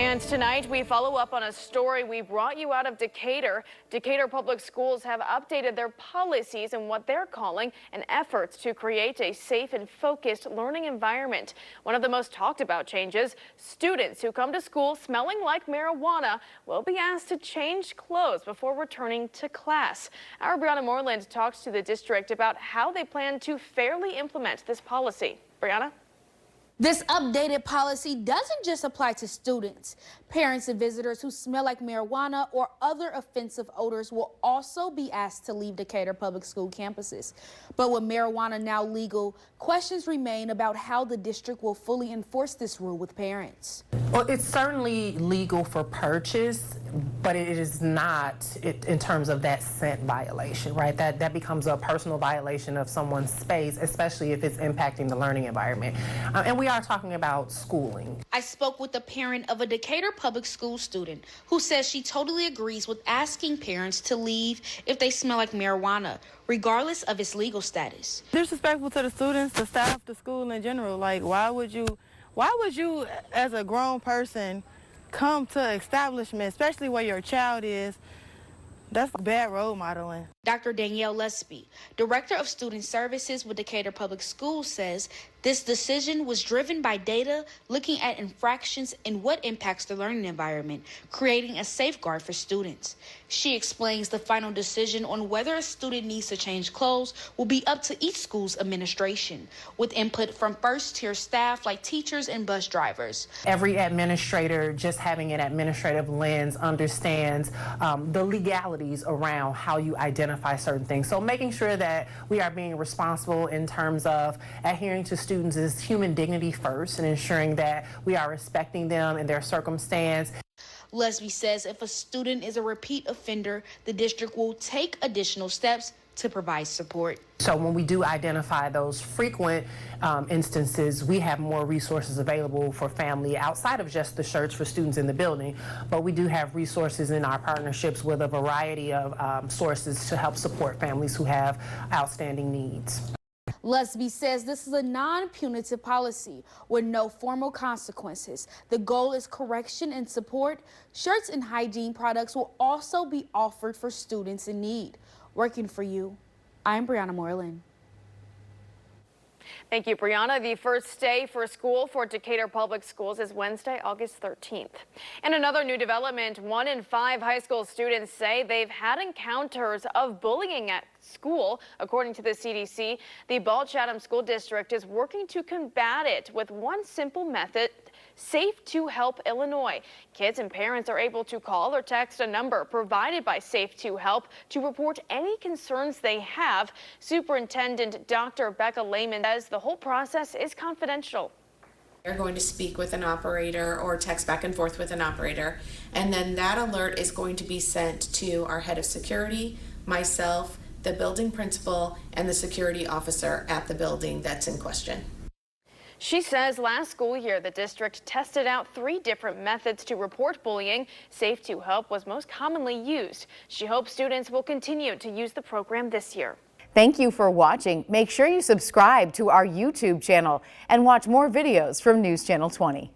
And tonight we follow up on a story we brought you out of Decatur. Decatur Public Schools have updated their policies and what they're calling an effort to create a safe and focused learning environment. One of the most talked about changes, students who come to school smelling like marijuana will be asked to change clothes before returning to class. Our Brianna Moreland talks to the district about how they plan to fairly implement this policy. Brianna? This updated policy doesn't just apply to students. Parents and visitors who smell like marijuana or other offensive odors will also be asked to leave Decatur Public School campuses. But with marijuana now legal, questions remain about how the district will fully enforce this rule with parents. Well, it's certainly legal for purchase, but it is not in terms of that scent violation, right? That becomes a personal violation of someone's space, especially if it's impacting the learning environment. And we are talking about schooling. I spoke with the parent of a Decatur Public School student who says she totally agrees with asking parents to leave if they smell like marijuana, regardless of its legal status. Disrespectful to the students, the staff, the school in general. Like, why would you as a grown person come to establishment, especially where your child is? That's bad role modeling. Dr. Danielle Lesby, Director of Student Services with Decatur Public Schools, says this decision was driven by data looking at infractions and what impacts the learning environment, creating a safeguard for students. She explains the final decision on whether a student needs to change clothes will be up to each school's administration, with input from first-tier staff like teachers and bus drivers. Every administrator, just having an administrative lens, understands the legalities around how you identify certain things. So making sure that we are being responsible in terms of adhering to students' human dignity first and ensuring that we are respecting them and their circumstance. Lesby says if a student is a repeat offender, the district will take additional steps to provide support. So when we do identify those frequent instances, we have more resources available for family outside of just the search for students in the building, but we do have resources in our partnerships with a variety of sources to help support families who have outstanding needs. Lesby says this is a non-punitive policy with no formal consequences. The goal is correction and support. Shirts and hygiene products will also be offered for students in need. Working for you, I'm Brianna Moreland. Thank you, Brianna. The first day for school for Decatur Public Schools is Wednesday, August 13th. And another new development, 1 in 5 high school students say they've had encounters of bullying at school. According to the CDC, the Ball Chatham School District is working to combat it with one simple method: Safe to Help Illinois. Kids and parents are able to call or text a number provided by Safe to Help to report any concerns they have. Superintendent Dr. Becca Lehman says the whole process is confidential. They're going to speak with an operator or text back and forth with an operator, and then that alert is going to be sent to our head of security, myself, the building principal, and the security officer at the building that's in question. She says last school year, the district tested out 3 different methods to report bullying. Safe to Help was most commonly used. She hopes students will continue to use the program this year. Thank you for watching. Make sure you subscribe to our YouTube channel and watch more videos from News Channel 20.